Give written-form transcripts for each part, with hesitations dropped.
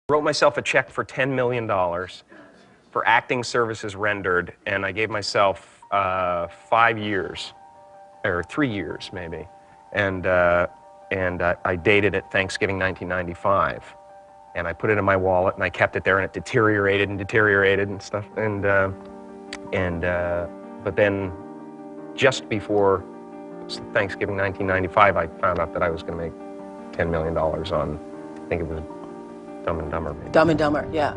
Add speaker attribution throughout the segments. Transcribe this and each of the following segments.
Speaker 1: Wrote myself a check for $10 million for acting services rendered, and I gave myself 5 years, or 3 years maybe, and I dated it Thanksgiving 1995, and I put it in my wallet and I kept it there, and it deteriorated and stuff, but then just before Thanksgiving 1995, I found out that I was going to make $10 million on, I think it was Dumb and Dumber, maybe.
Speaker 2: Dumb and Dumber, yeah.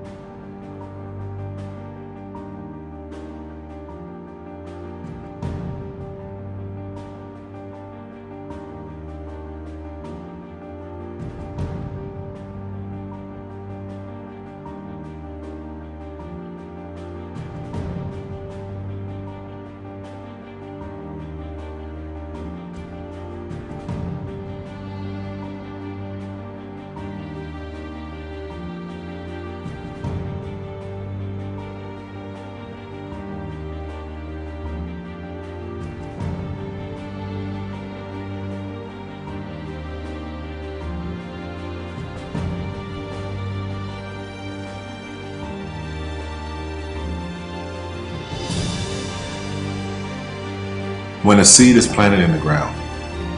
Speaker 3: When a seed is planted in the ground,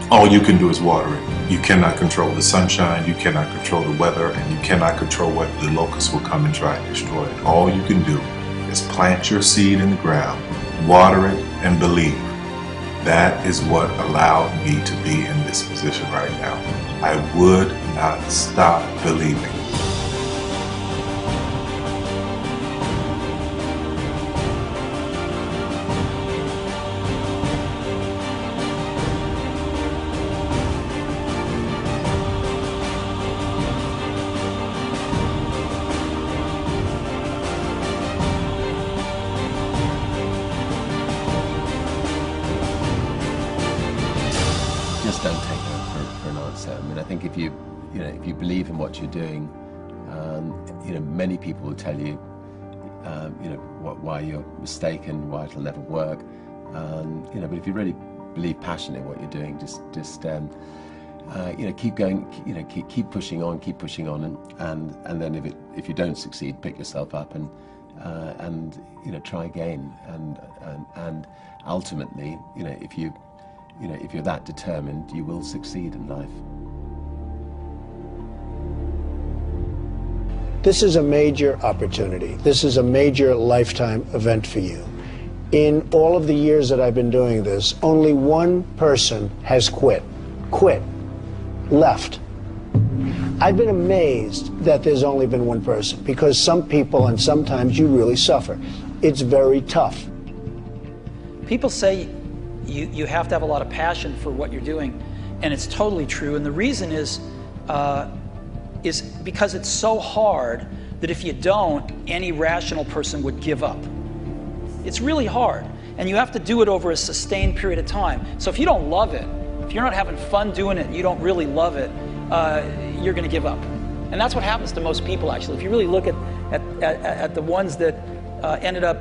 Speaker 3: all you can do is water it. You cannot control the sunshine, you cannot control the weather, and you cannot control whether the locusts will come and try and destroy it. All you can do is plant your seed in the ground, water it, and believe. That is what allowed me to be in this position right now. I would not stop believing.
Speaker 4: Just don't take no for an answer. I mean, I think if you believe in what you're doing, many people will tell you, why you're mistaken, why it'll never work. But if you really believe passionately in what you're doing, just keep going. Keep pushing on, and then if you don't succeed, pick yourself up and try again. And ultimately, if you're that determined, you will succeed in life.
Speaker 5: This is a major opportunity. This is a major lifetime event for you. In all of the years that I've been doing this, only one person has quit, left. I've been amazed that there's only been one person, because some people, and sometimes you really suffer. It's very tough.
Speaker 6: People say you have to have a lot of passion for what you're doing, and it's totally true. And the reason is because it's so hard that if you don't, any rational person would give up. It's really hard, and you have to do it over a sustained period of time. So if you don't love it, if you're not having fun doing it, and you don't really love it, you're going to give up. And that's what happens to most people, actually. If you really look at the ones that ended up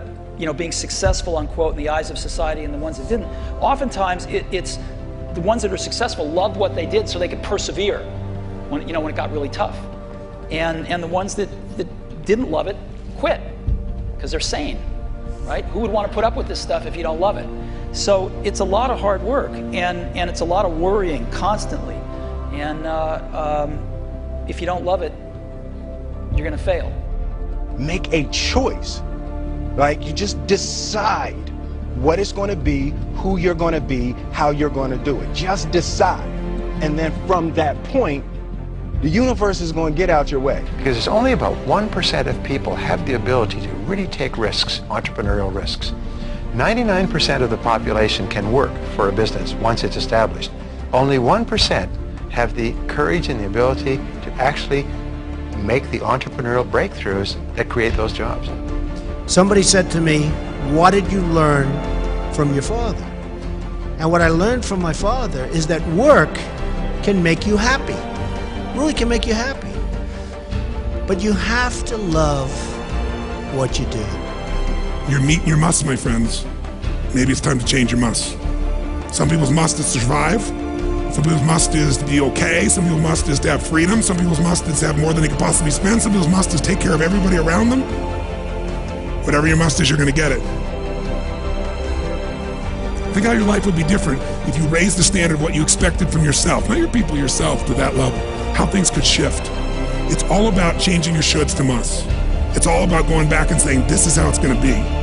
Speaker 6: being successful, unquote, in the eyes of society, and the ones that didn't, oftentimes it's the ones that are successful loved what they did so they could persevere when it got really tough. And the ones that didn't love it quit because they're sane, right? Who would want to put up with this stuff if you don't love it? So it's a lot of hard work, and it's a lot of worrying constantly. And if you don't love it, you're going to fail.
Speaker 7: Make a choice. Like, you just decide what it's going to be, who you're going to be, how you're going to do it. Just decide. And then from that point, the universe is going to get out your way.
Speaker 8: Because it's only about 1% of people have the ability to really take risks, entrepreneurial risks. 99% of the population can work for a business once it's established. Only 1% have the courage and the ability to actually make the entrepreneurial breakthroughs that create those jobs.
Speaker 5: Somebody said to me, what did you learn from your father? And what I learned from my father is that work can make you happy. Really can make you happy. But you have to love what you do.
Speaker 9: You're meeting your must, my friends. Maybe it's time to change your must. Some people's must is survive. For Some people's must is to be okay. Some people's must is to have freedom. Some people's must is to have more than they could possibly spend. Some people's must is take care of everybody around them. Whatever your must is, you're going to get it. Think how your life would be different if you raised the standard of what you expected from yourself, not your people, yourself, to that level. How things could shift. It's all about changing your shoulds to musts. It's all about going back and saying, this is how it's going to be.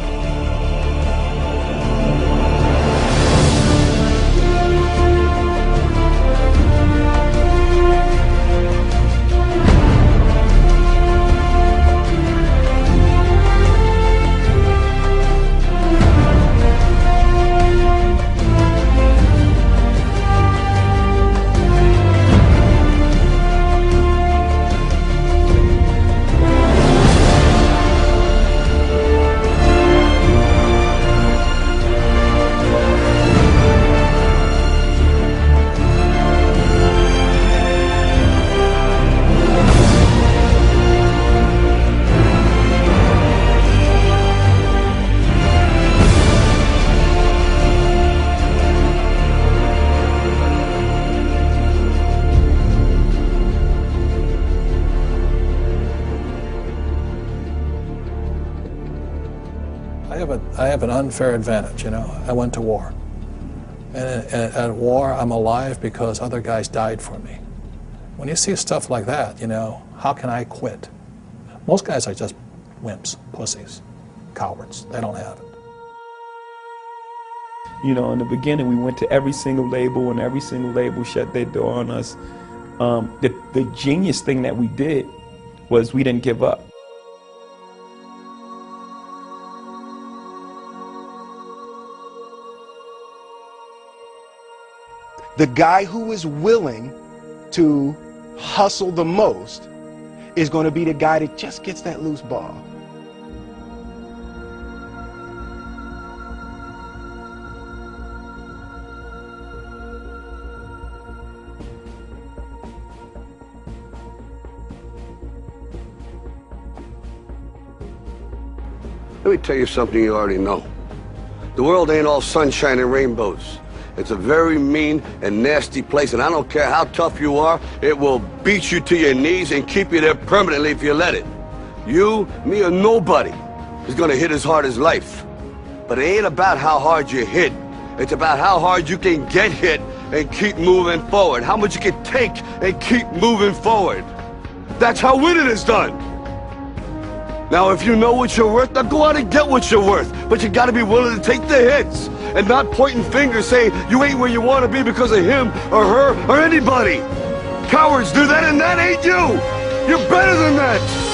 Speaker 2: I have an unfair advantage, you know. I went to war. And at war, I'm alive because other guys died for me. When you see stuff like that, you know, how can I quit? Most guys are just wimps, pussies, cowards. They don't have it.
Speaker 10: You know, in the beginning, we went to every single label, and every single label shut their door on us. The genius thing that we did was we didn't give up.
Speaker 7: The guy who is willing to hustle the most is going to be the guy that just gets that loose ball.
Speaker 11: Let me tell you something you already know. The world ain't all sunshine and rainbows. It's a very mean and nasty place, and I don't care how tough you are, it will beat you to your knees and keep you there permanently if you let it. You, me, or nobody is gonna hit as hard as life. But it ain't about how hard you hit. It's about how hard you can get hit and keep moving forward. How much you can take and keep moving forward. That's how winning is done. Now, if you know what you're worth, now go out and get what you're worth. But you gotta be willing to take the hits and not pointing fingers saying you ain't where you want to be because of him or her or anybody. Cowards do that, and that ain't you. You're better than that.